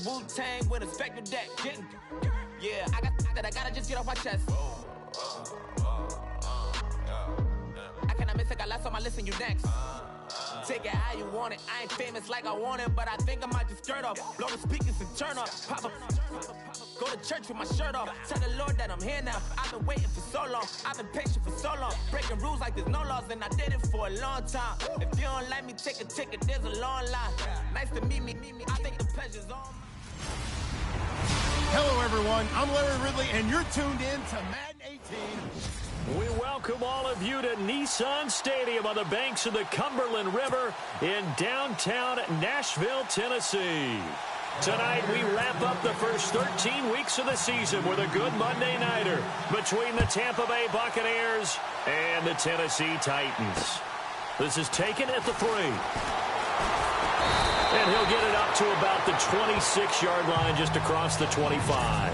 Wu-Tang with a spectral deck. Yeah, I got that. I gotta just get off my chest. I cannot miss it. Got last on my list and you next. Take it how you want it. I ain't famous like I want it, but I think I might just skirt off. Blow the speakers and turn up. Pop up. Go to church with my shirt off. Tell the Lord that I'm here now. I've been waiting for so long. I've been patient for so long. Breaking rules like there's no laws, and I did it for a long time. If you don't like me, take a ticket. There's a long line. Nice to meet me. I think the pleasure's on. Hello, everyone. I'm Larry Ridley, and you're tuned in to Madden 18. We welcome all of you to Nissan Stadium on the banks of the Cumberland River in downtown Nashville, Tennessee. Tonight, we wrap up the first 13 weeks of the season with a good Monday nighter between the Tampa Bay Buccaneers and the Tennessee Titans. This is taken at the 3. And he'll get it up to about the 26-yard line, just across the 25.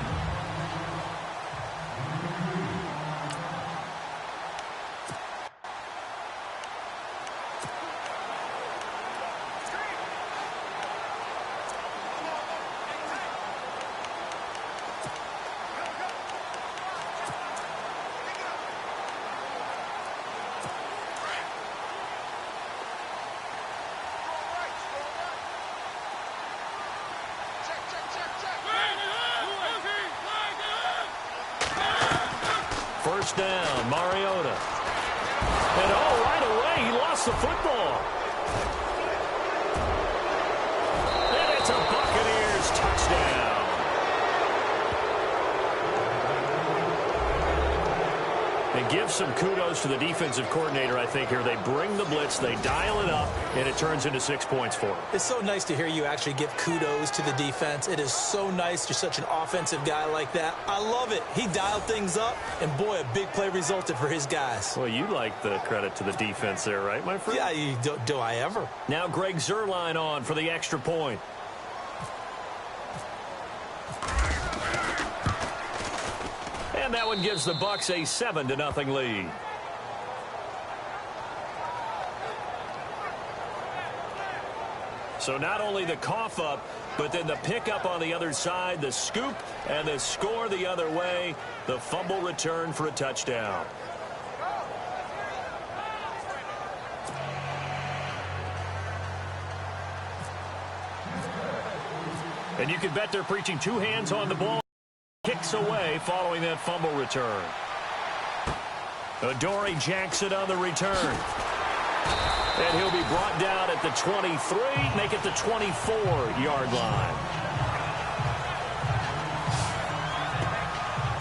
First down, Mariota. And right away, he lost the football. And it's a Buccaneers touchdown. And give some kudos to the defensive coordinator, I think, here. They bring the blitz, they dial it up, and it turns into 6 points for them. It's so nice to hear you actually give kudos to the defense. It is so nice. You're such an offensive guy like that. I love it. He dialed things up, and boy, a big play resulted for his guys. Well, you like the credit to the defense there, right, my friend? Yeah, do I ever? Now Greg Zuerlein on for the extra point. And that one gives the Bucs a 7-0 lead. So not only the cough up, but then the pickup on the other side, the scoop, and the score the other way. The fumble return for a touchdown. And you can bet they're preaching two hands on the ball. Kicks away following that fumble return. Adoree Jackson on the return. And he'll be brought down at the 23, make it the 24-yard line.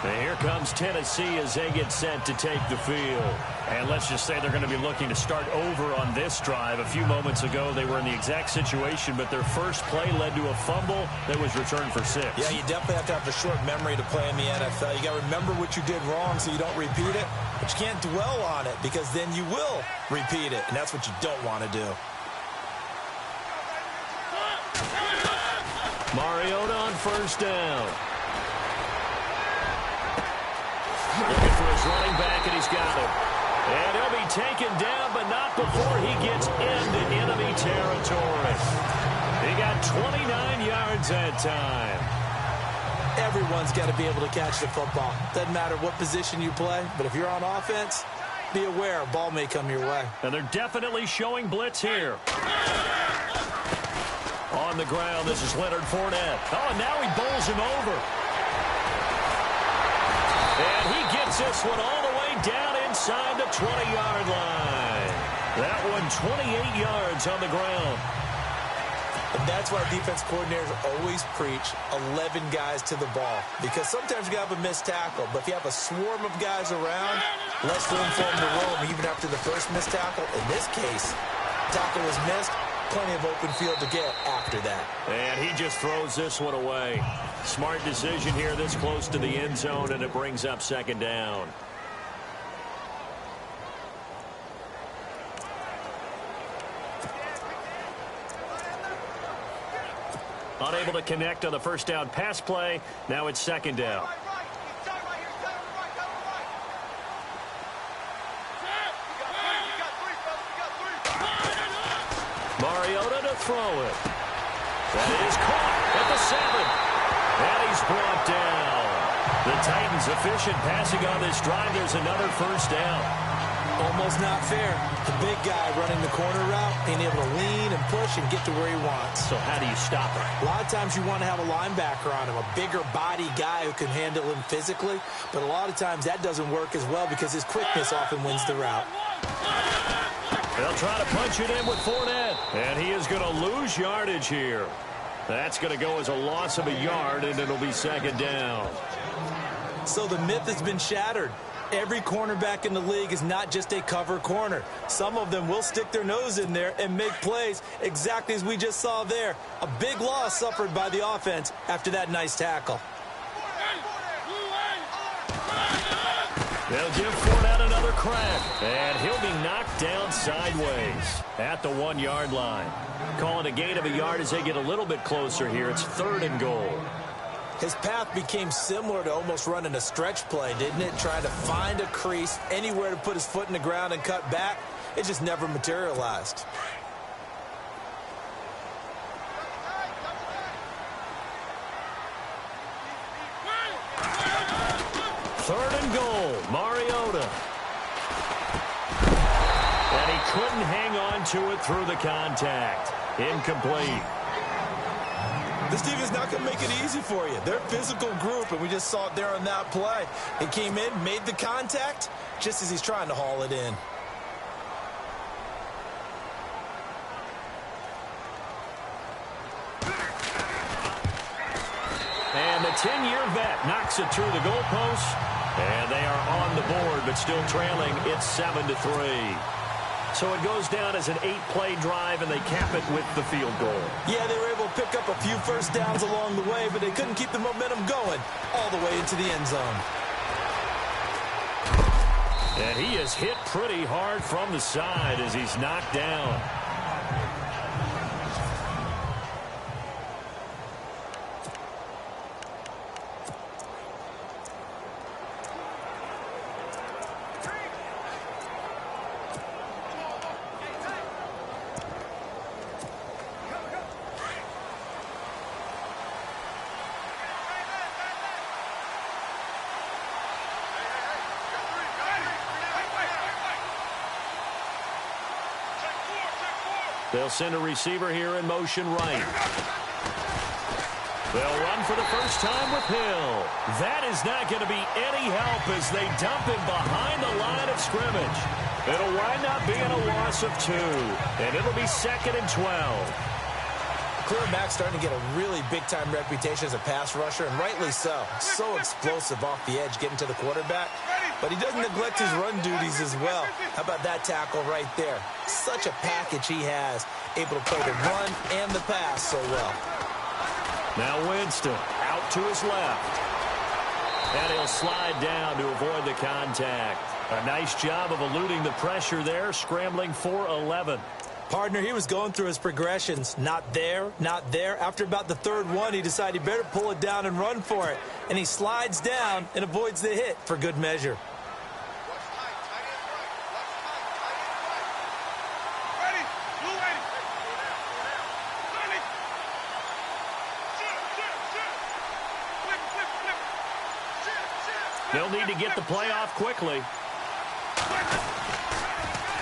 And here comes Tennessee as they get set to take the field. And let's just say they're going to be looking to start over on this drive. A few moments ago, they were in the exact situation, but their first play led to a fumble that was returned for 6. Yeah, you definitely have to have a short memory to play in the NFL. You got to remember what you did wrong so you don't repeat it, but you can't dwell on it because then you will repeat it, and that's what you don't want to do. Mariota on first down. Looking for his running back, and he's got him. And he'll be taken down, but not before he gets into enemy territory. He got 29 yards that time. Everyone's got to be able to catch the football. Doesn't matter what position you play, but if you're on offense, be aware a ball may come your way. And they're definitely showing blitz here. On the ground, this is Leonard Fournette. Oh, and now he bowls him over. And he gets this one all the way down inside the 20-yard line. That one 28 yards on the ground. And that's why defense coordinators always preach 11 guys to the ball. Because sometimes you have a missed tackle, but if you have a swarm of guys around, less room for them to roam even after the first missed tackle. In this case, tackle was missed. Plenty of open field to get after that. And he just throws this one away. Smart decision here this close to the end zone, and it brings up second down. Unable to connect on the first down pass play. Now it's second down. Mariota to throw it. That is caught at the 7. brought down. The Titans efficient passing on this drive. There's another first down. Almost not fair. The big guy running the corner route, being able to lean and push and get to where he wants. So how do you stop it? A lot of times you want to have a linebacker on him, a bigger body guy who can handle him physically. But a lot of times that doesn't work as well because his quickness often wins the route. They'll try to punch it in with Fournette. And he is going to lose yardage here. That's going to go as a loss of a yard, and it'll be second down. So the myth has been shattered. Every cornerback in the league is not just a cover corner. Some of them will stick their nose in there and make plays exactly as we just saw there. A big loss suffered by the offense after that nice tackle. They'll give Fournette another crack, and he'll be knocked down sideways at the 1-yard line. Calling a gain of a yard as they get a little bit closer here. It's 3rd and goal. His path became similar to almost running a stretch play, didn't it? Trying to find a crease, anywhere to put his foot in the ground and cut back. It just never materialized. 3rd and goal, Mariota. And he couldn't hang on to it through the contact. Incomplete. This team is not going to make it easy for you. They're a physical group, and we just saw it there on that play. He came in, made the contact, just as he's trying to haul it in. And the 10-year vet knocks it through the goalpost, and they are on the board, but still trailing. It's 7-3. So it goes down as an 8-play drive, and they cap it with the field goal. Yeah, they were able to pick up a few first downs along the way, but they couldn't keep the momentum going all the way into the end zone. And he is hit pretty hard from the side as he's knocked down. They'll send a receiver here in motion right. They'll run for the first time with Hill. That is not going to be any help as they dump him behind the line of scrimmage. It'll wind up being a loss of 2, and it'll be 2nd and 12. Clear back starting to get a really big-time reputation as a pass rusher, and rightly so. So explosive off the edge getting to the quarterback. But he doesn't neglect his run duties as well. How about that tackle right there? Such a package he has, able to play the run and the pass so well. Now Winston out to his left. And he'll slide down to avoid the contact. A nice job of eluding the pressure there, scrambling for 11. Partner, he was going through his progressions. Not there, not there. After about the 3rd one, he decided he better pull it down and run for it. And he slides down and avoids the hit for good measure. They'll need to get the play off quickly.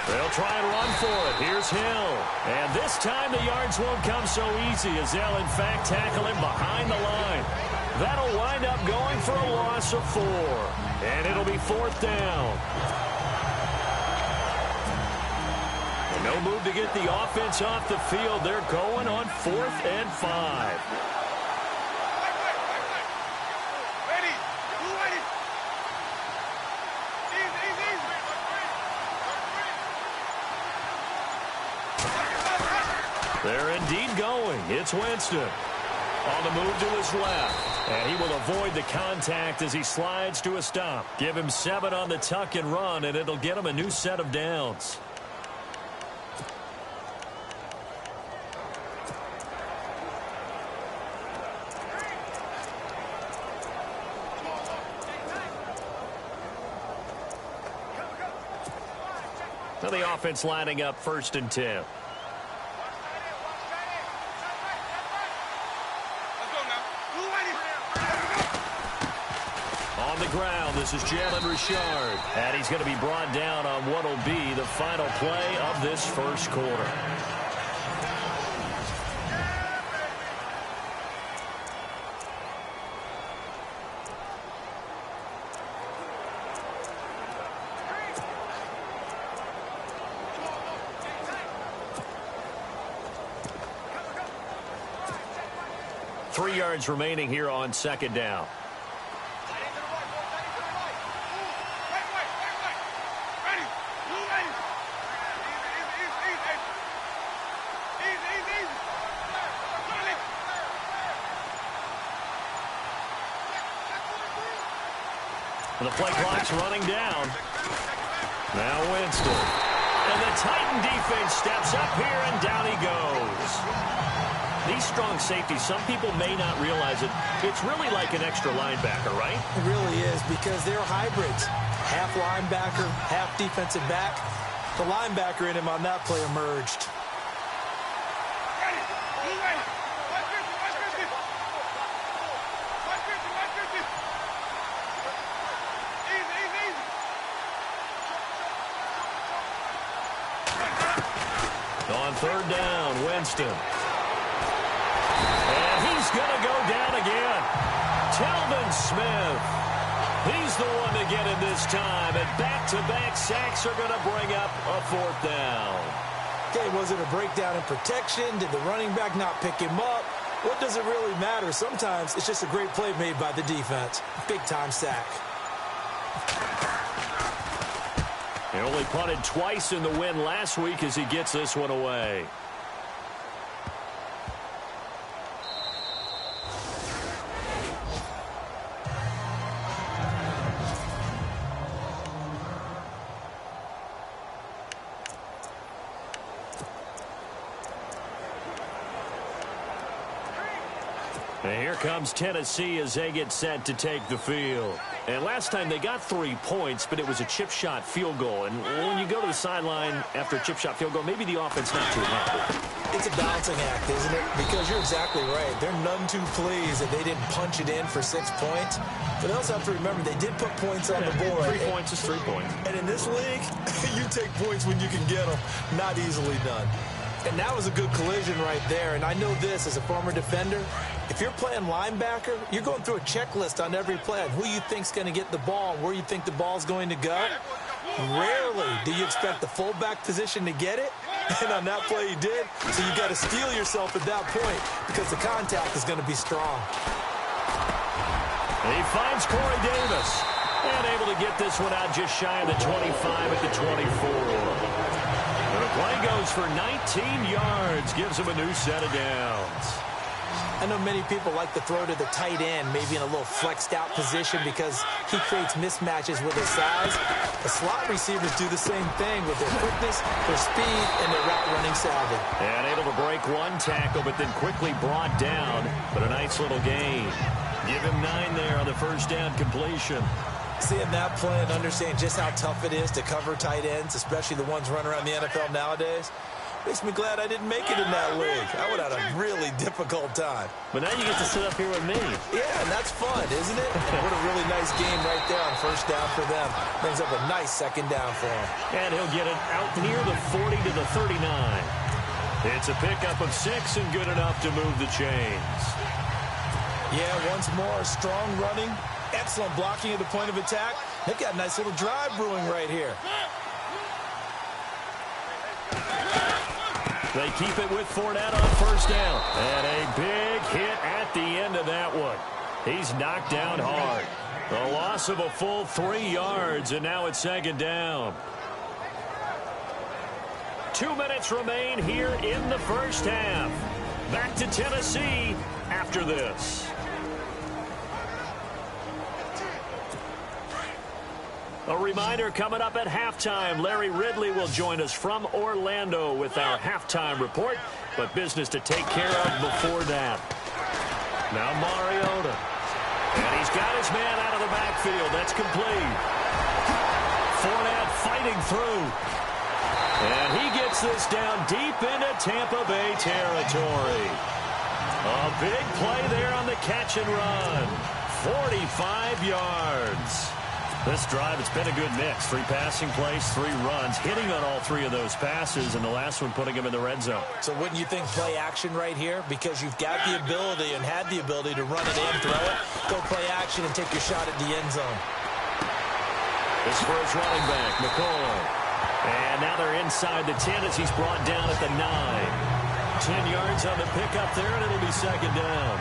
They'll try and run for it. Here's Hill. And this time the yards won't come so easy as they'll, in fact, tackle him behind the line. That'll wind up going for a loss of 4. And it'll be 4th down. And no move to get the offense off the field. They're going on 4th and 5. They're indeed going. It's Winston on the move to his left. And he will avoid the contact as he slides to a stop. Give him 7 on the tuck and run, and it'll get him a new set of downs. So the offense lining up 1st and 10. On the ground, this is Jalen Richard. And he's going to be brought down on what will be the final play of this first quarter. Three yards remaining here on second down. The play clock's running down. Now Winston. And the Titan defense steps up here, and down he goes. These strong safeties, some people may not realize it. It's really like an extra linebacker, right? It really is, because they're hybrids. Half linebacker, half defensive back. The linebacker in him on that play emerged. On third down, Winston. And he's going to go down again. Telvin Smith. He's the one to get it this time. And back-to-back sacks are going to bring up a fourth down. Okay, was it a breakdown in protection? Did the running back not pick him up? What does it really matter? Sometimes it's just a great play made by the defense. Big-time sack. He only punted twice in the win last week as he gets this one away. And here comes Tennessee as they get set to take the field. And last time they got 3 points, but it was a chip shot field goal. And when you go to the sideline after a chip shot field goal, maybe the offense not too happy. It's a balancing act, isn't it? Because you're exactly right. They're none too pleased that they didn't punch it in for 6 points. But they also have to remember they did put points on the board. 3 points is 3 points. And in this league, you take points when you can get them. Not easily done. And that was a good collision right there. And I know this as a former defender. If you're playing linebacker, you're going through a checklist on every play on who you think's going to get the ball, where you think the ball's going to go. Rarely do you expect the fullback position to get it. And on that play he did. So you got to steel yourself at that point because the contact is going to be strong. He finds Corey Davis. And able to get this one out just shy of the 25 at the 24. The play goes for 19 yards, gives him a new set of downs. I know many people like to throw to the tight end, maybe in a little flexed out position because he creates mismatches with his size. The slot receivers do the same thing with their quickness, their speed, and their route running savvy. And able to break one tackle, but then quickly brought down. But a nice little gain. Give him 9 there on the first down completion. Seeing that play and understanding just how tough it is to cover tight ends, especially the ones running around the NFL nowadays, makes me glad I didn't make it in that league. I would have had a really difficult time. But now you get to sit up here with me. Yeah, and that's fun, isn't it? And what a really nice game right there on first down for them. Brings up a nice second down for him. And he'll get it out near the 40 to the 39. It's a pickup of 6 and good enough to move the chains. Yeah, once more, strong running. Excellent blocking at the point of attack. They've got a nice little drive brewing right here. They keep it with Fournette on first down. And a big hit at the end of that one. He's knocked down hard. The loss of a full 3 yards, and now it's second down. 2 minutes remain here in the first half. Back to Tennessee after this. A reminder coming up at halftime. Larry Ridley will join us from Orlando with our halftime report, but business to take care of before that. Now Mariota. And he's got his man out of the backfield. That's complete. Fournette fighting through. And he gets this down deep into Tampa Bay territory. A big play there on the catch and run. 45 yards. This drive, it's been a good mix. 3 passing plays, 3 runs, hitting on all 3 of those passes, and the last one putting him in the red zone. So wouldn't you think play action right here? Because you've got the ability and had the ability to run it and throw it. Go play action and take your shot at the end zone. This first running back, McCoy. And now they're inside the 10 as he's brought down at the 9. 10 yards on the pickup there, and it'll be second down.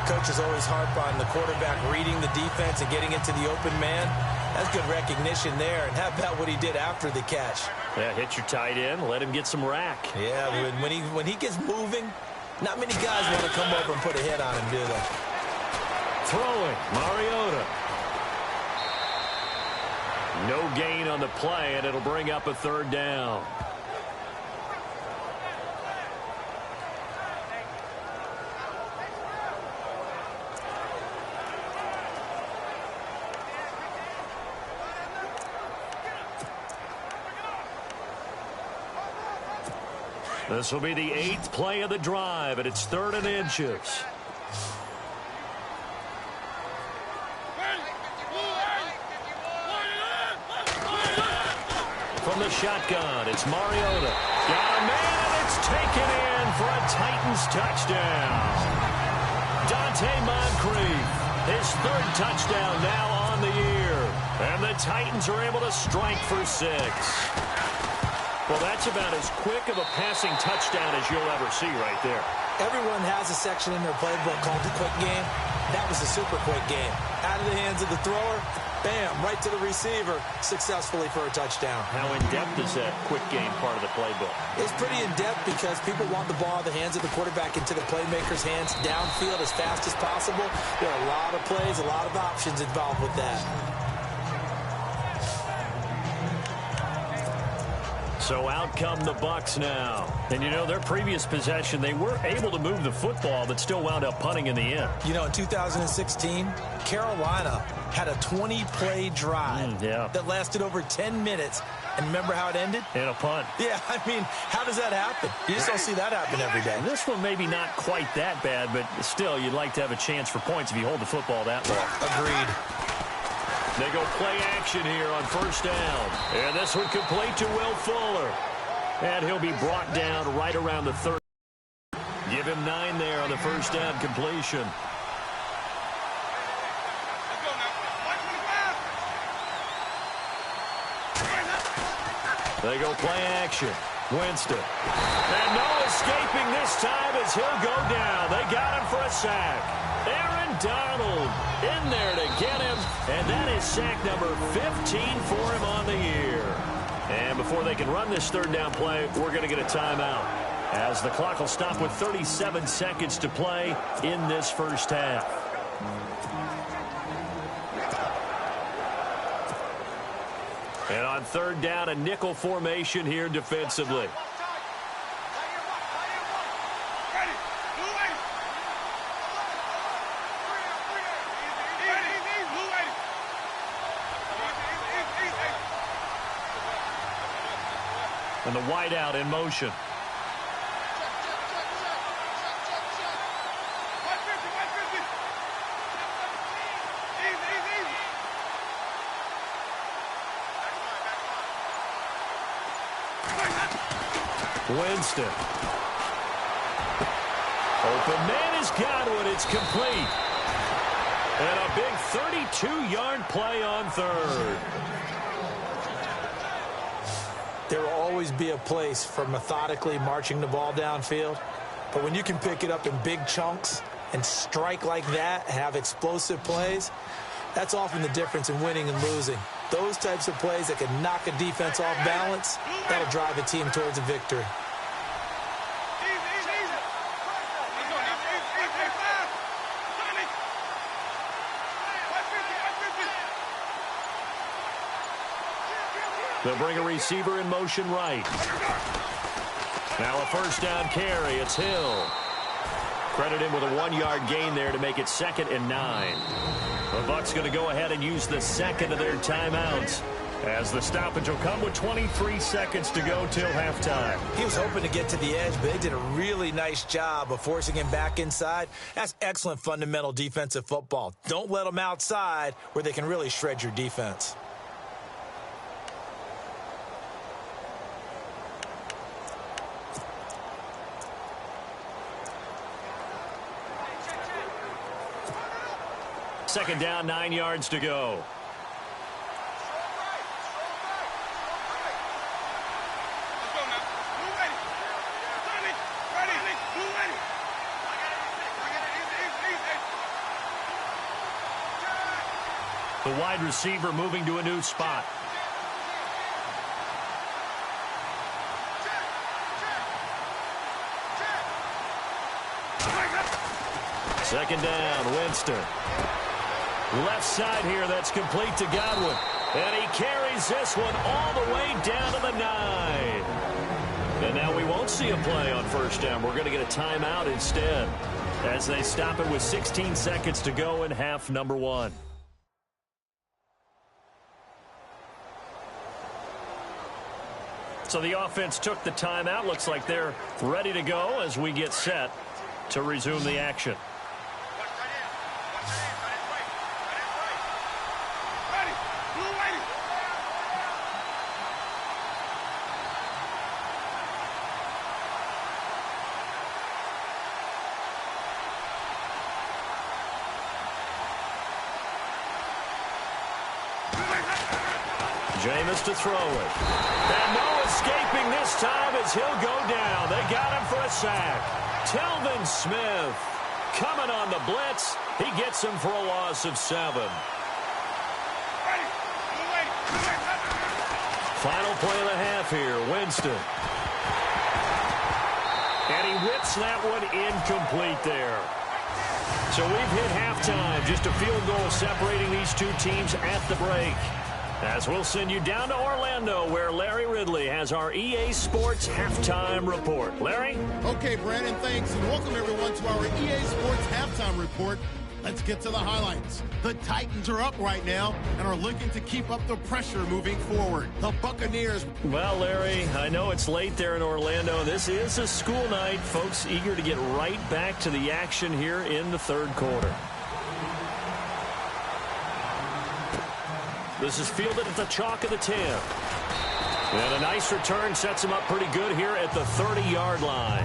Coaches always harp on the quarterback reading the defense and getting into the open man. That's good recognition there. And how about what he did after the catch? Yeah, hit your tight end, let him get some rack. Yeah, when he gets moving, not many guys want to come over and put a hit on him, do they? Throwing, Mariota. No gain on the play, and it'll bring up a third down. This will be the 8th play of the drive, and it's 3rd and inches. From the shotgun, it's Mariota. Got a man, and it's taken in for a Titans touchdown. Dante Moncrief, his 3rd touchdown now on the year. And the Titans are able to strike for 6. Well, that's about as quick of a passing touchdown as you'll ever see right there. Everyone has a section in their playbook called the quick game. That was a super quick game. Out of the hands of the thrower, bam, right to the receiver, successfully for a touchdown. How in-depth is that quick game part of the playbook? It's pretty in-depth because people want the ball in the hands of the quarterback into the playmaker's hands downfield as fast as possible. There are a lot of plays, a lot of options involved with that. So out come the Bucs now. And, you know, their previous possession, they were able to move the football, but still wound up punting in the end. You know, in 2016, Carolina had a 20-play drive that lasted over 10 minutes. And remember how it ended? In a punt. Yeah, I mean, how does that happen? You just don't see that happen every day. This one maybe not quite that bad, but still, you'd like to have a chance for points if you hold the football that long. Agreed. They go play action here on 1st down. And this one complete to Will Fuller. And he'll be brought down right around the 30. Give him 9 there on the 1st down completion. They go play action. Winston. And no escaping this time as he'll go down. They got him for a sack. Aaron Donald in there to get him. And that is sack number 15 for him on the year. And before they can run this 3rd down play, we're going to get a timeout, as the clock will stop with 37 seconds to play in this 1st half. And on 3rd down, a nickel formation here defensively. And the wideout in motion. Winston. Open man has got it. It's complete. And a big 32-yard play on 3rd. There will always be a place for methodically marching the ball downfield. But when you can pick it up in big chunks and strike like that, have explosive plays, that's often the difference in winning and losing. Those types of plays that can knock a defense off balance, that'll drive a team towards a victory. They'll bring a receiver in motion right. Now a 1st down carry. It's Hill. Credit him with a 1-yard gain there to make it 2nd and 9. The Bucs going to go ahead and use the 2nd of their timeouts. as the stoppage will come with 23 seconds to go till halftime. He was hoping to get to the edge, but they did a really nice job of forcing him back inside. That's excellent fundamental defensive football. Don't let them outside where they can really shred your defense. Second down, 9 yards to go. The wide receiver moving to a new spot. Second down, Winston. Left side here, that's complete to Godwin. And he carries this one all the way down to the 9. And now we won't see a play on first down. We're going to get a timeout instead as they stop it with 16 seconds to go in half number 1. So the offense took the timeout. Looks like they're ready to go as we get set to resume the action. Jameis to throw it. And no escaping this time as he'll go down. They got him for a sack. Telvin Smith coming on the blitz. He gets him for a loss of 7. Final play of the half here. Winston. And he whips that one incomplete there. So we've hit halftime. Just a field goal separating these two teams at the break. As we'll send you down to Orlando, where Larry Ridley has our EA Sports Halftime Report. Larry? Okay, Brandon, thanks, and welcome everyone to our EA Sports Halftime Report. Let's get to the highlights. The Titans are up right now and are looking to keep up the pressure moving forward. The Buccaneers. Well, Larry, I know it's late there in Orlando. This is a school night. Folks eager to get right back to the action here in the third quarter. This is fielded at the chalk of the 10. And a nice return sets him up pretty good here at the 30-yard line.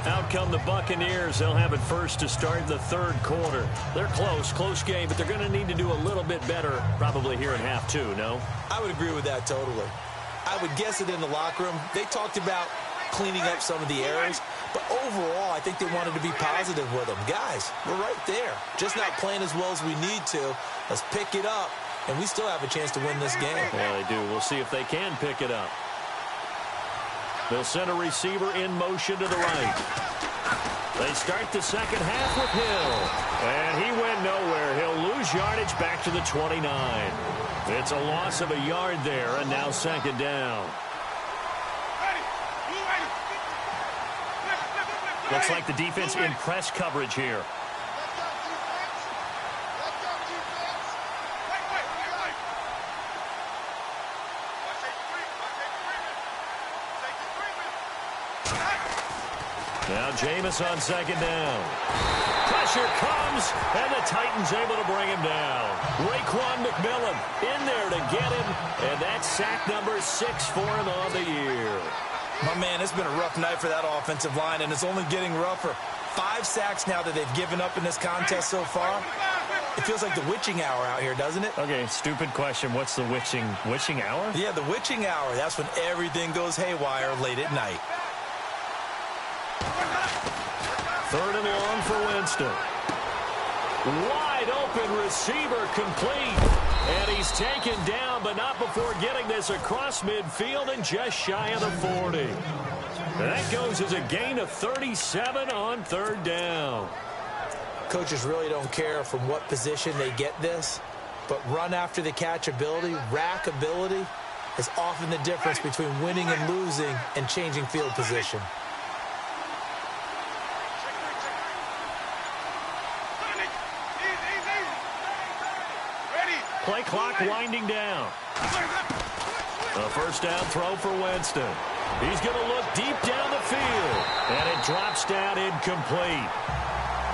Out come the Buccaneers. They'll have it first to start the third quarter. They're close game, but they're going to need to do a little bit better probably here in half 2, no? I would agree with that totally. I would guess it in the locker room. They talked about cleaning up some of the errors, but overall, I think they wanted to be positive with them. Guys, we're right there. Just not playing as well as we need to. Let's pick it up, and we still have a chance to win this game. Yeah, they do. We'll see if they can pick it up. They'll send a receiver in motion to the right. They start the second half with Hill. And he went nowhere. He'll lose yardage back to the 29. It's a loss of a yard there, and now second down. Looks like the defense in press coverage here. Now Jameis on second down. Pressure comes, and the Titans able to bring him down. Raekwon McMillan in there to get him, and that's sack number 6 for him on the year. My man, it's been a rough night for that offensive line, and it's only getting rougher. 5 sacks now that they've given up in this contest so far. It feels like the witching hour out here, doesn't it? Okay, stupid question. What's the witching hour? Yeah, the witching hour. That's when everything goes haywire late at night. Third and long for Winston. Wide open receiver complete. And he's taken down, but not before getting this across midfield and just shy of the 40. That goes as a gain of 37 on third down. Coaches really don't care from what position they get this, but run after the catch ability, rack ability, is often the difference between winning and losing and changing field position. play clock winding down. A first down throw for Winston. He's going to look deep down the field. And it drops down incomplete.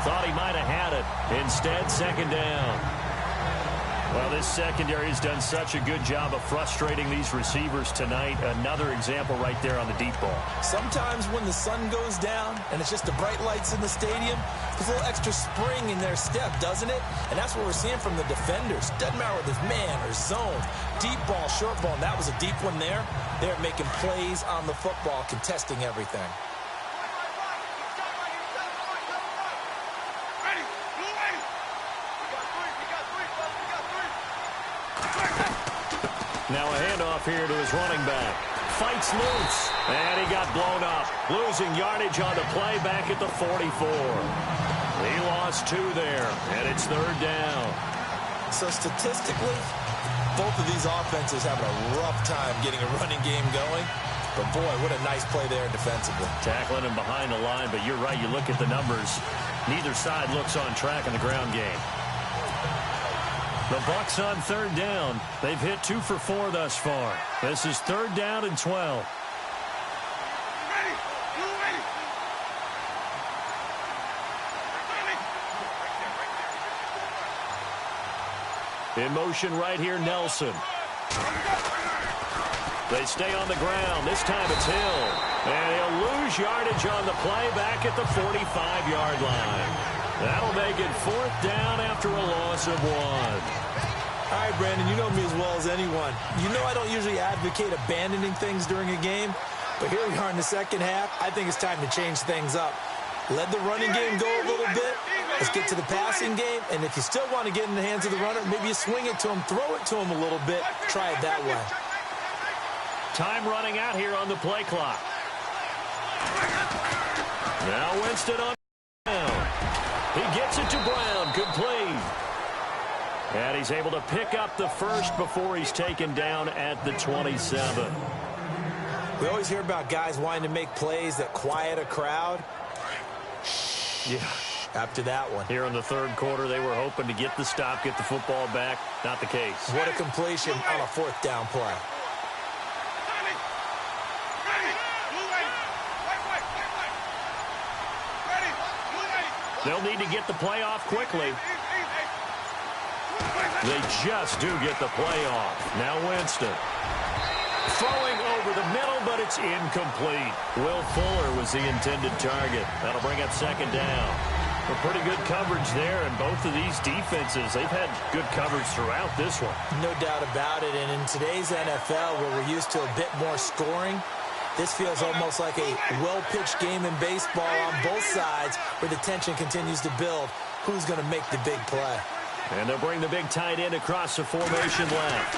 Thought he might have had it. Instead, second down. Well, this secondary has done such a good job of frustrating these receivers tonight. Another example right there on the deep ball. Sometimes when the sun goes down and it's just the bright lights in the stadium, there's a little extra spring in their step, doesn't it? And that's what we're seeing from the defenders. Doesn't matter whether it's man or zone, deep ball, short ball, and that was a deep one there. They're making plays on the football, contesting everything. Now a handoff here to his running back. Fights loose, and he got blown up. Losing yardage on the play back at the 44. He lost 2 there, and it's third down. So statistically, both of these offenses having a rough time getting a running game going. But, boy, what a nice play there defensively. Tackling him behind the line, but you're right. You look at the numbers. Neither side looks on track in the ground game. The Bucs on third down. They've hit 2 for 4 thus far. This is third down and 12. In motion right here, Nelson. They stay on the ground. This time it's Hill. And he'll lose yardage on the play back at the 45-yard line. That'll make it fourth down after a loss of 1. All right, Brandon, you know me as well as anyone. You know I don't usually advocate abandoning things during a game, but here we are in the second half. I think it's time to change things up. Let the running game go a little bit. Let's get to the passing game, and if you still want to get in the hands of the runner, maybe you swing it to him, throw it to him a little bit. Try it that way. Time running out here on the play clock. Now Winston on down. He gets it to Brown, complete. And he's able to pick up the first before he's taken down at the 27. We always hear about guys wanting to make plays that quiet a crowd. Yeah. After that one. Here in the third quarter, they were hoping to get the stop, get the football back. Not the case. What a completion on a fourth down play. They'll need to get the play off quickly. They just do get the play off. Now Winston. Throwing over the middle, but it's incomplete. Will Fuller was the intended target. That'll bring up second down. A pretty good coverage there, and both of these defenses, they've had good coverage throughout this one. No doubt about it, and in today's NFL, where we're used to a bit more scoring, this feels almost like a well-pitched game in baseball on both sides where the tension continues to build. Who's going to make the big play? And they'll bring the big tight end across the formation left.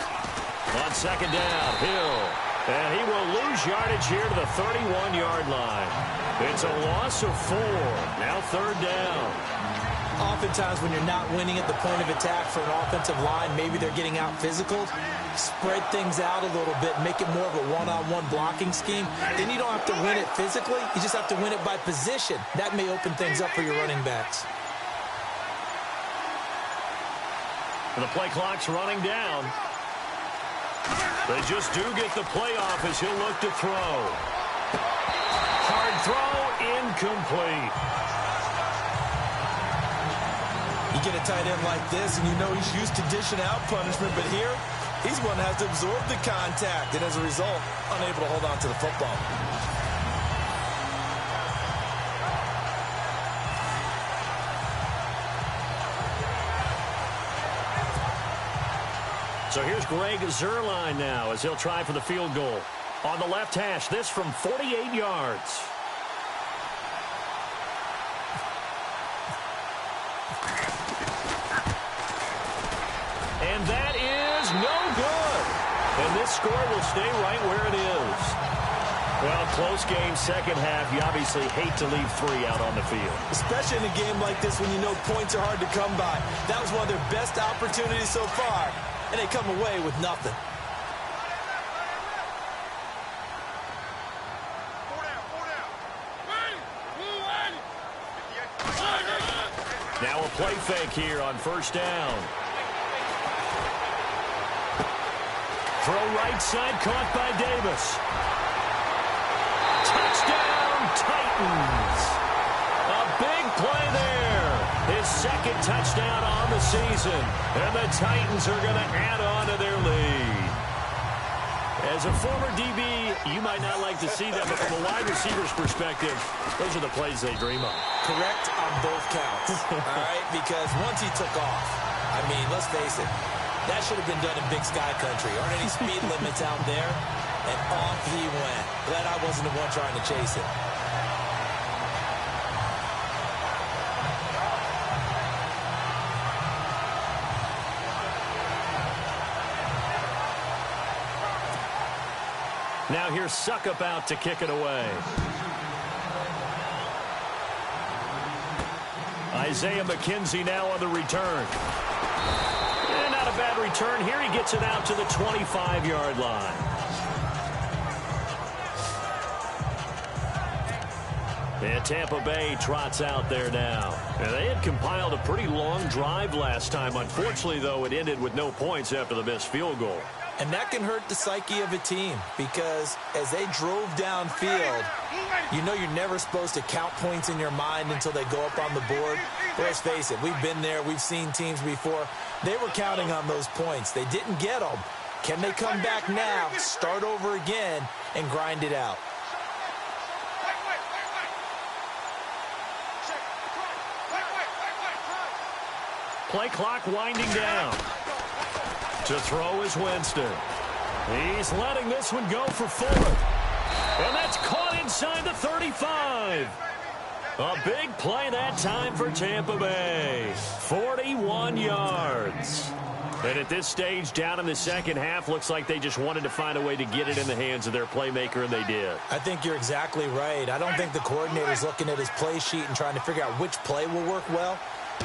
On second down, Hill. And he will lose yardage here to the 31-yard line. It's a loss of 4. Now third down. Oftentimes when you're not winning at the point of attack for an offensive line, maybe they're getting out physical. Spread things out a little bit, make it more of a one-on-one blocking scheme. Then you don't have to win it physically. You just have to win it by position. That may open things up for your running backs. And the play clock's running down. They just do get the play off as he'll look to throw. Hard throw, incomplete. You get a tight end like this, and you know he's used to dishing out punishment, but here, he's one that has to absorb the contact, and as a result, unable to hold on to the football. So here's Greg Zuerlein now as he'll try for the field goal. On the left hash, this from 48 yards. And that is no good. And this score will stay right where it is. Well, close game, second half. You obviously hate to leave 3 out on the field. Especially in a game like this when you know points are hard to come by. That was one of their best opportunities so far, and they come away with nothing. Now a play fake here on first down. Throw right side, caught by Davis. Touchdown, Titans. A big play there. His second touchdown on the season. And the Titans are going to add on to their lead. As a former DB, you might not like to see that, but from a wide receiver's perspective, those are the plays they dream of. Correct on both counts, all right? Because once he took off, I mean, let's face it, that should have been done in Big Sky Country. Aren't any speed limits out there? And off he went. Glad I wasn't the one trying to chase it. Now here's Suckup out to kick it away. Isaiah McKenzie now on the return. And not a bad return here. He gets it out to the 25-yard line. And Tampa Bay trots out there now. And they had compiled a pretty long drive last time. Unfortunately, though, it ended with no points after the missed field goal. And that can hurt the psyche of a team because as they drove downfield, you know you're never supposed to count points in your mind until they go up on the board. Let's face it, we've been there. We've seen teams before. They were counting on those points. They didn't get them. Can they come back now, start over again, and grind it out? Play clock winding down. To throw is Winston. He's letting this one go for 4. And that's caught inside the 35. A big play that time for Tampa Bay. 41 yards. And at this stage, down in the second half, looks like they just wanted to find a way to get it in the hands of their playmaker, and they did. I think you're exactly right. I don't think the coordinator's looking at his play sheet and trying to figure out which play will work well.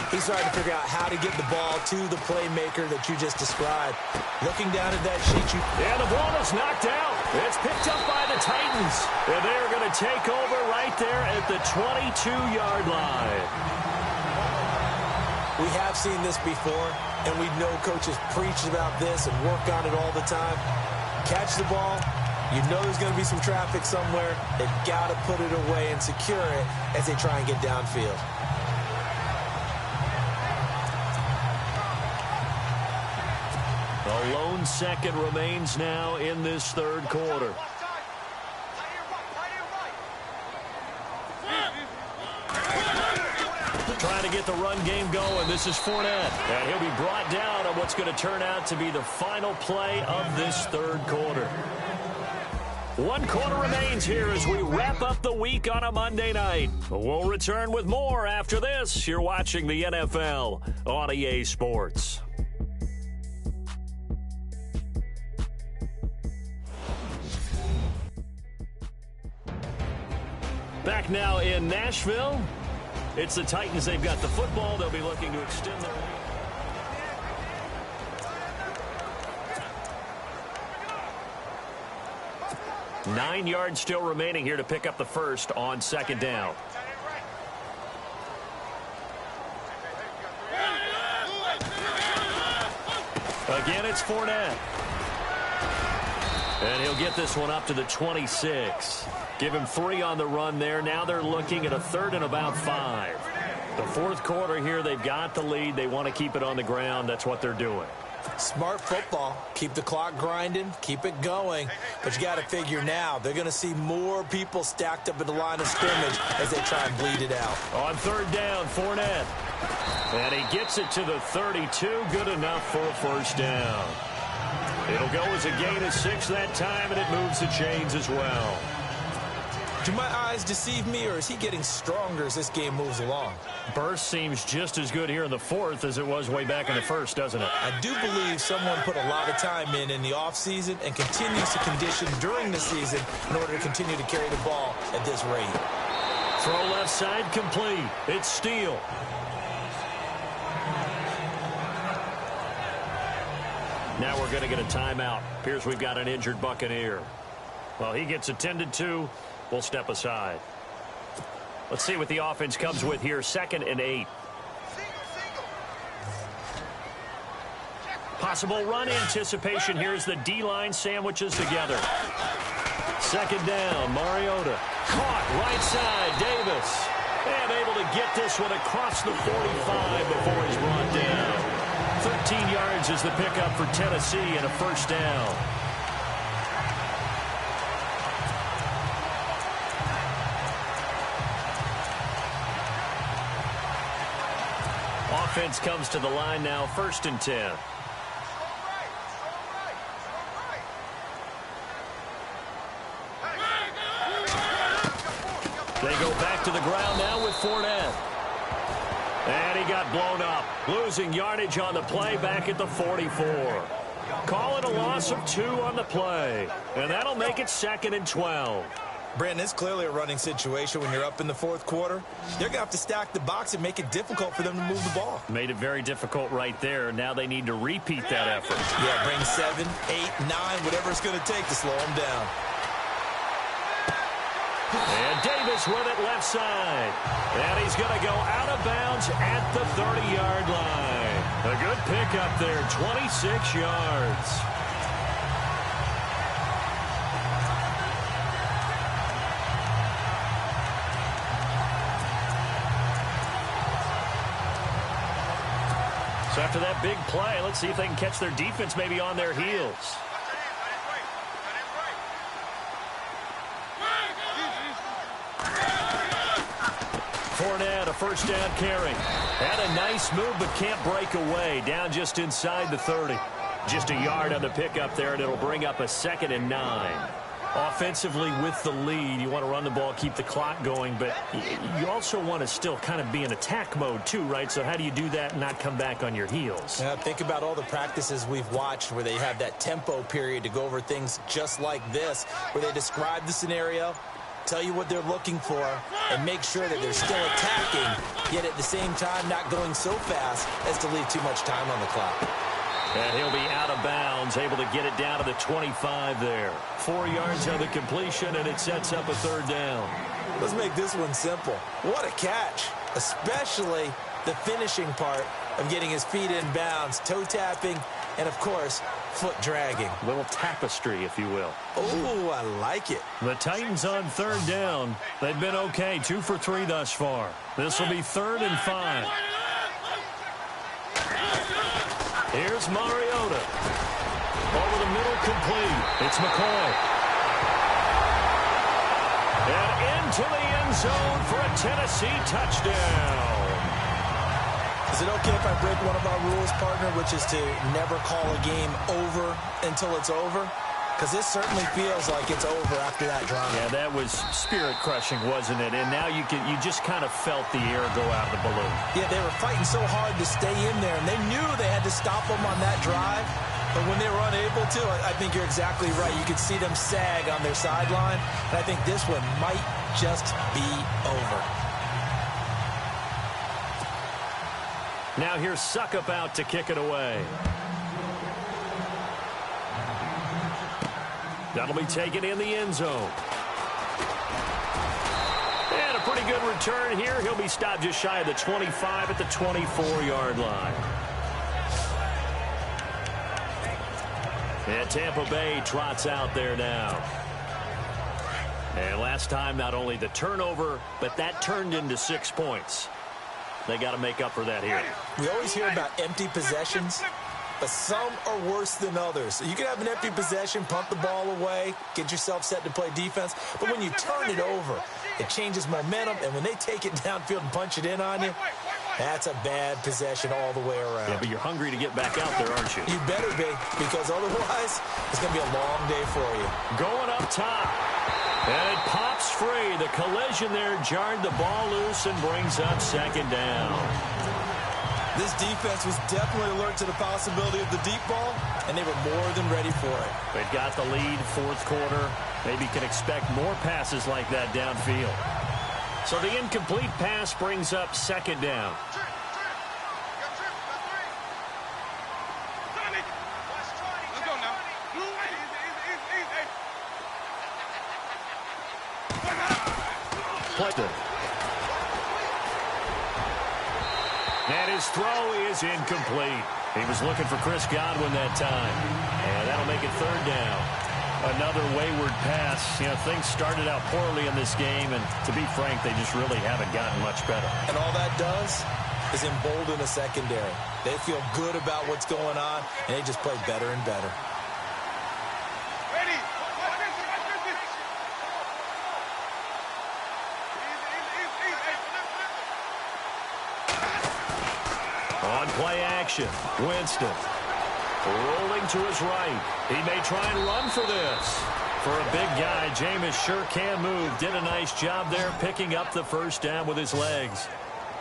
He's trying to figure out how to get the ball to the playmaker that you just described. Looking down at that sheet, and the ball is knocked out. It's picked up by the Titans. And they're going to take over right there at the 22-yard line. We have seen this before, and we know coaches preach about this and work on it all the time. Catch the ball. You know there's going to be some traffic somewhere. They've got to put it away and secure it as they try and get downfield. A lone second remains now in this third quarter. Trying to get the run game going. This is Fournette. And he'll be brought down on what's going to turn out to be the final play of this third quarter. 1 quarter remains here as we wrap up the week on a Monday night. We'll return with more after this. You're watching the NFL on EA Sports. Back now in Nashville. It's the Titans. They've got the football. They'll be looking to extend their lead. Nine yards still remaining here to pick up the first on second down. Again, it's Fournette. And he'll get this one up to the 26. Give him 3 on the run there. Now they're looking at a 3rd and about 5. The fourth quarter here, they've got the lead. They want to keep it on the ground. That's what they're doing. Smart football. Keep the clock grinding. Keep it going. But you got to figure now, they're going to see more people stacked up at the line of scrimmage as they try and bleed it out. On third down, Fournette. And he gets it to the 32. Good enough for a first down. It'll go as a gain of 6 that time, and it moves the chains as well. Do my eyes deceive me, or is he getting stronger as this game moves along? Burst seems just as good here in the fourth as it was way back in the first, doesn't it? I do believe someone put a lot of time in the offseason and continues to condition during the season in order to continue to carry the ball at this rate. Throw left side complete. It's Steele. Now we're going to get a timeout. Appears we've got an injured Buccaneer. Well, he gets attended to. We'll step aside. Let's see what the offense comes with here. 2nd and 8. Possible run anticipation here as the D-line sandwiches together. Second down, Mariota. Caught right side, Davis. And able to get this one across the 45 before he's brought down. 13 yards is the pickup for Tennessee and a first down. Offense comes to the line now, 1st and 10. They go back to the ground now with Fournette. And he got blown up. Losing yardage on the play back at the 44. Call it a loss of 2 on the play. And that'll make it 2nd and 12. Brandon, it's clearly a running situation when you're up in the 4th quarter. They're going to have to stack the box and make it difficult for them to move the ball. Made it very difficult right there. Now they need to repeat that effort. Yeah, bring 7, 8, 9, whatever it's going to take to slow them down. And Davis with it left side. And he's going to go out of bounds at the 30-yard line. A good pickup there, 26 yards. So after that big play, let's see if they can catch their defense maybe on their heels. Fournette, a first down carry. Had a nice move, but can't break away. Down just inside the 30. Just a yard on the pickup there, and it'll bring up a 2nd and 9. Offensively with the lead, you want to run the ball, keep the clock going, but you also want to still kind of be in attack mode too, right? So how do you do that and not come back on your heels? Yeah, think about all the practices we've watched where they have that tempo period to go over things just like this, where they describe the scenario, tell you what they're looking for, and make sure that they're still attacking, yet at the same time not going so fast as to leave too much time on the clock. And he'll be out of bounds, able to get it down to the 25 there. 4 yards on the completion, and it sets up a 3rd down. Let's make this one simple. What a catch, especially the finishing part of getting his feet in bounds, toe tapping, and, of course, foot dragging. A little tapestry, if you will. Oh, I like it. The Titans on 3rd down. They've been okay, 2 for 3 thus far. This will be 3rd and 5. Here's Mariota. Over the middle, complete. It's McCoy. And into the end zone for a Tennessee touchdown. Is it okay if I break one of our rules, partner, which is to never call a game over until it's over? Because this certainly feels like it's over after that drive. Yeah, that was spirit-crushing, wasn't it? And now you just kind of felt the air go out of the balloon. Yeah, they were fighting so hard to stay in there, and they knew they had to stop them on that drive. But when they were unable to, I think you're exactly right. You could see them sag on their sideline, and I think this one might just be over. Now here's Suckup out to kick it away. That'll be taken in the end zone. And a pretty good return here. He'll be stopped just shy of the 25 at the 24-yard line. And Tampa Bay trots out there now. And last time, not only the turnover, but that turned into 6 points. They got to make up for that here. We always hear about empty possessions, but some are worse than others. So you can have an empty possession, punt the ball away, get yourself set to play defense. But when you turn it over, it changes momentum. And when they take it downfield and punch it in on you, that's a bad possession all the way around. Yeah, but you're hungry to get back out there, aren't you? You better be, because otherwise it's going to be a long day for you. Going up top. And it pops free. The collision there jarred the ball loose and brings up 2nd down. This defense was definitely alert to the possibility of the deep ball, and they were more than ready for it. They've got the lead, 4th quarter. Maybe can expect more passes like that downfield. So the incomplete pass brings up 2nd down. Played. And his throw is incomplete. He was looking for Chris Godwin that time. And that'll make it third down. Another wayward pass. You know, things started out poorly in this game, and to be frank, they just really haven't gotten much better. And all that does is embolden the secondary. They feel good about what's going on, and they just play better and better. On play action, Winston rolling to his right. He may try and run for this. For a big guy, Jameis sure can move. Did a nice job there picking up the first down with his legs.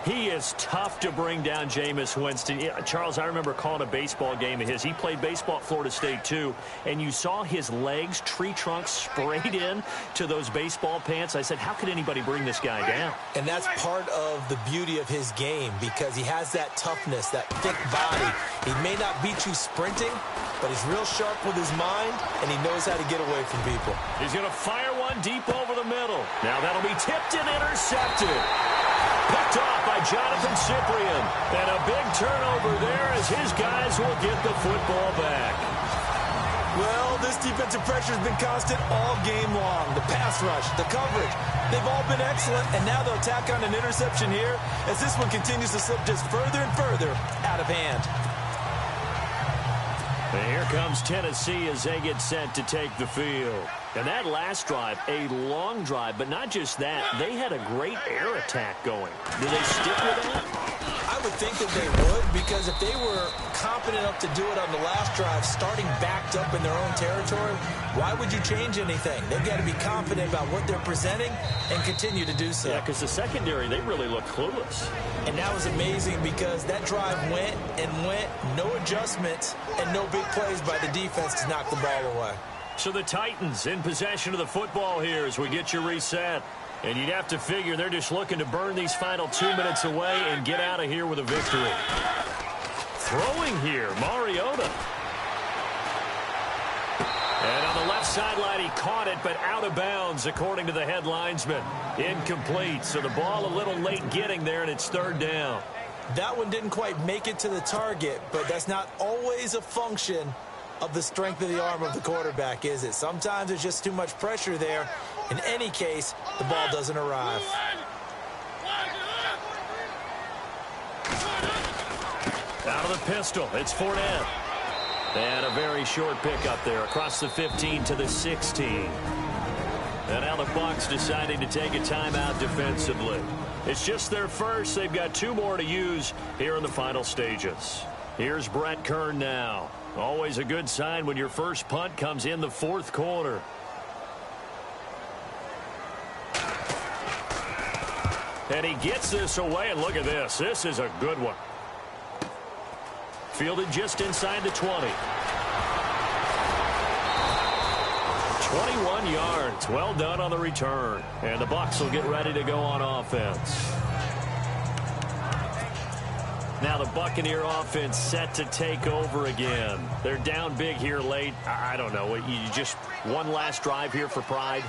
He is tough to bring down, Jameis Winston. Charles, I remember calling a baseball game of his. He played baseball at Florida State, too, and you saw his legs, tree trunks sprayed in to those baseball pants. I said, how could anybody bring this guy down? And that's part of the beauty of his game because he has that toughness, that thick body. He may not beat you sprinting, but he's real sharp with his mind, and he knows how to get away from people. He's going to fire one deep over the middle. Now that'll be tipped and intercepted. Picked off by Jonathan Cyprien. And a big turnover there as his guys will get the football back. Well, this defensive pressure has been constant all game long. The pass rush, the coverage, they've all been excellent. And now they'll tack on an interception here as this one continues to slip just further and further out of hand. And here comes Tennessee as they get set to take the field. And that last drive, a long drive, but not just that. They had a great air attack going. Do they stick with that? I would think that they would, because if they were confident enough to do it on the last drive, starting backed up in their own territory, why would you change anything? They've got to be confident about what they're presenting and continue to do so. Yeah, because the secondary, they really look clueless. And that was amazing because that drive went and went, no adjustments, and no big plays by the defense to knock the ball away. So the Titans in possession of the football here as we get you reset. And you'd have to figure they're just looking to burn these final 2 minutes away and get out of here with a victory. Throwing here, Mariota. And on the left sideline, he caught it, but out of bounds, according to the head linesman. Incomplete, so the ball a little late getting there, and it's third down. That one didn't quite make it to the target, but that's not always a function of the strength of the arm of the quarterback, is it? Sometimes there's just too much pressure there. In any case, the ball doesn't arrive. Out of the pistol, it's Fournette. And a very short pickup there across the 15 to the 16. And now the Bucs deciding to take a timeout defensively. It's just their first. They've got 2 more to use here in the final stages. Here's Brett Kern now. Always a good sign when your first punt comes in the fourth quarter. And he gets this away, and look at this. This is a good one. Fielded just inside the 20. 21 yards. Well done on the return. And the Bucs will get ready to go on offense. Now the Buccaneer offense set to take over again. They're down big here late. I don't know. You just one last drive here for pride?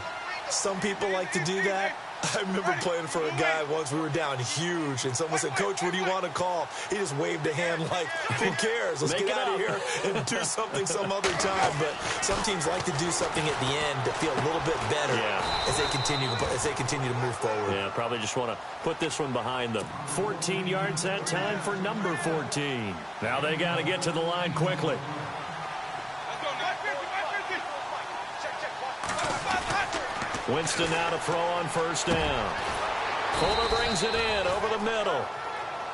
Some people like to do that. I remember playing for a guy once. We were down huge, and someone said, "Coach, what do you want to call?" He just waved a hand like, who cares? Let's get out of here and do something some other time. But some teams like to do something at the end to feel a little bit better as they continue to move forward. Yeah, probably just want to put this one behind them. 14 yards that time for number 14. Now they got to get to the line quickly. Winston now to throw on first down. Fuller brings it in over the middle.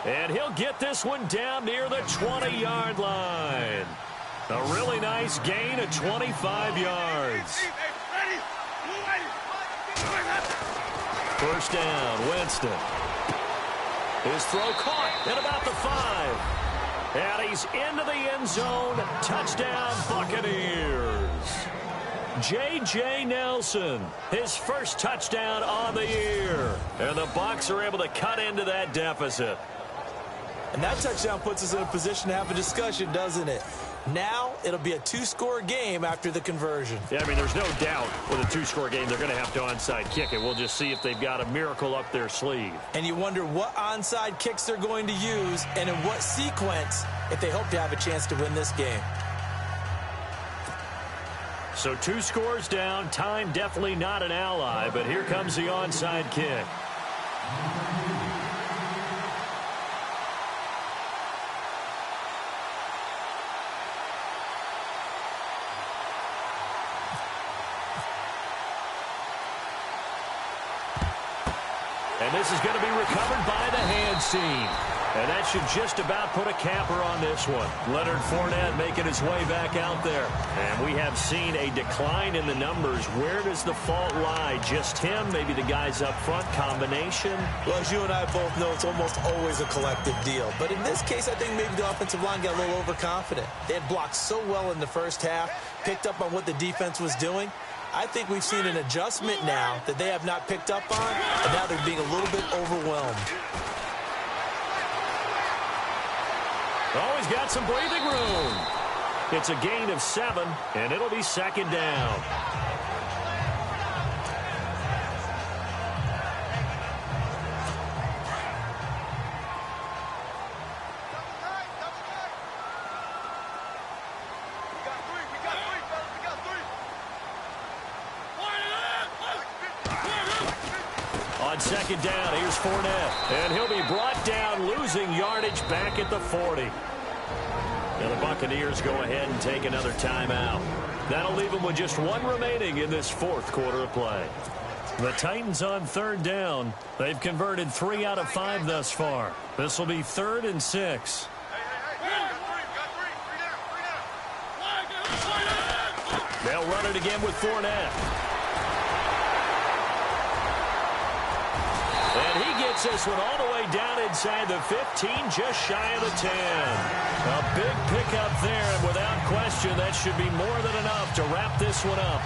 And he'll get this one down near the 20-yard line. A really nice gain of 25 yards. First down, Winston. His throw caught at about the 5. And he's into the end zone. Touchdown, Buccaneers. J.J. Nelson, his first touchdown on the year. And the Bucs are able to cut into that deficit. And that touchdown puts us in a position to have a discussion, doesn't it? Now it'll be a two-score game after the conversion. Yeah, I mean, there's no doubt with a two-score game they're going to have to onside kick it. We'll just see if they've got a miracle up their sleeve. And you wonder what onside kicks they're going to use and in what sequence if they hope to have a chance to win this game. So 2 scores down. Time definitely not an ally, but here comes the onside kick. And this is going to be recovered by the hand seam. And that should just about put a capper on this one. Leonard Fournette making his way back out there. And we have seen a decline in the numbers. Where does the fault lie? Just him? Maybe the guys up front? Combination? Well, as you and I both know, it's almost always a collective deal. But in this case, I think maybe the offensive line got a little overconfident. They had blocked so well in the first half, picked up on what the defense was doing. I think we've seen an adjustment now that they have not picked up on, and now they're being a little bit overwhelmed. Oh, he's got some breathing room. It's a gain of 7, and it'll be second down. On second down, here's Fournette. And he'll be brought down, losing yardage back at the 40. Now the Buccaneers go ahead and take another timeout. That'll leave them with just 1 remaining in this 4th quarter of play. The Titans on 3rd down. They've converted 3 out of 5 thus far. This will be 3rd and 6. They'll run it again with Fournette. And he gets this one all the way down inside the 15, just shy of the 10. A big pickup there, and without question, that should be more than enough to wrap this one up.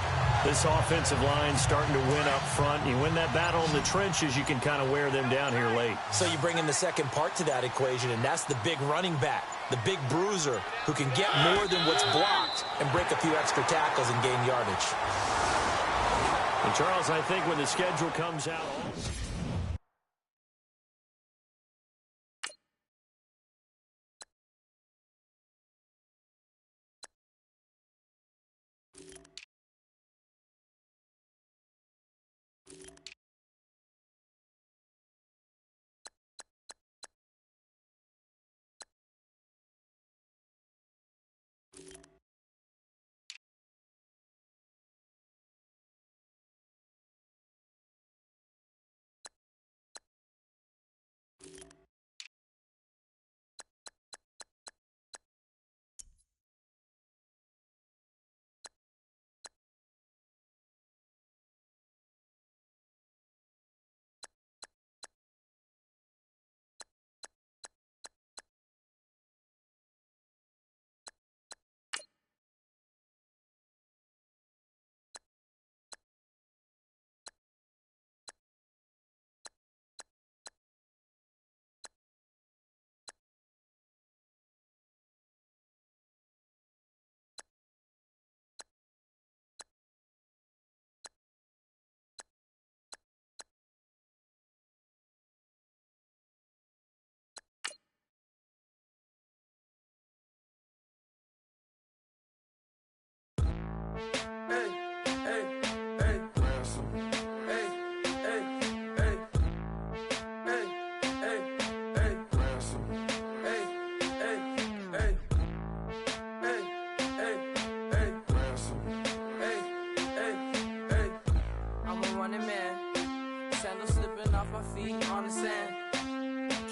This offensive line starting to win up front. You win that battle in the trenches, you can kind of wear them down here late. So you bring in the second part to that equation, and that's the big running back, the big bruiser, who can get more than what's blocked and break a few extra tackles and gain yardage. And Charles, I think when the schedule comes out...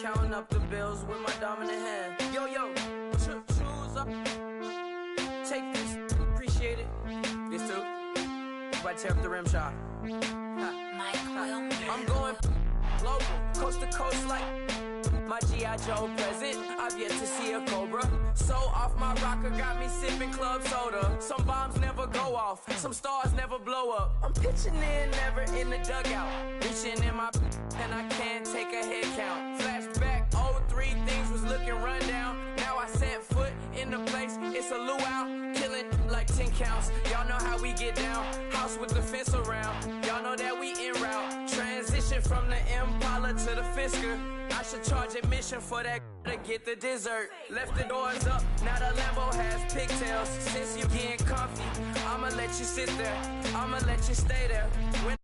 Counting up the bills with my dominant hand. Yo, choose up. Take this. Appreciate it. This too. About to tear up the rim shot. I'm going global, coast to coast like my G.I. Joe present. I've yet to see a Cobra. So off my rocker got me sipping club soda. Some bombs never go off, some stars never blow up. I'm pitching in, never in the dugout. Reaching in my and I can't take a head count. Flashback, 03, things was looking run down. Now I set foot in the place, it's a luau. Fisker. I should charge admission for that to get the dessert. Left the doors up, now the Lambo has pigtails. Since you getting comfy, I'ma let you sit there, I'ma let you stay there.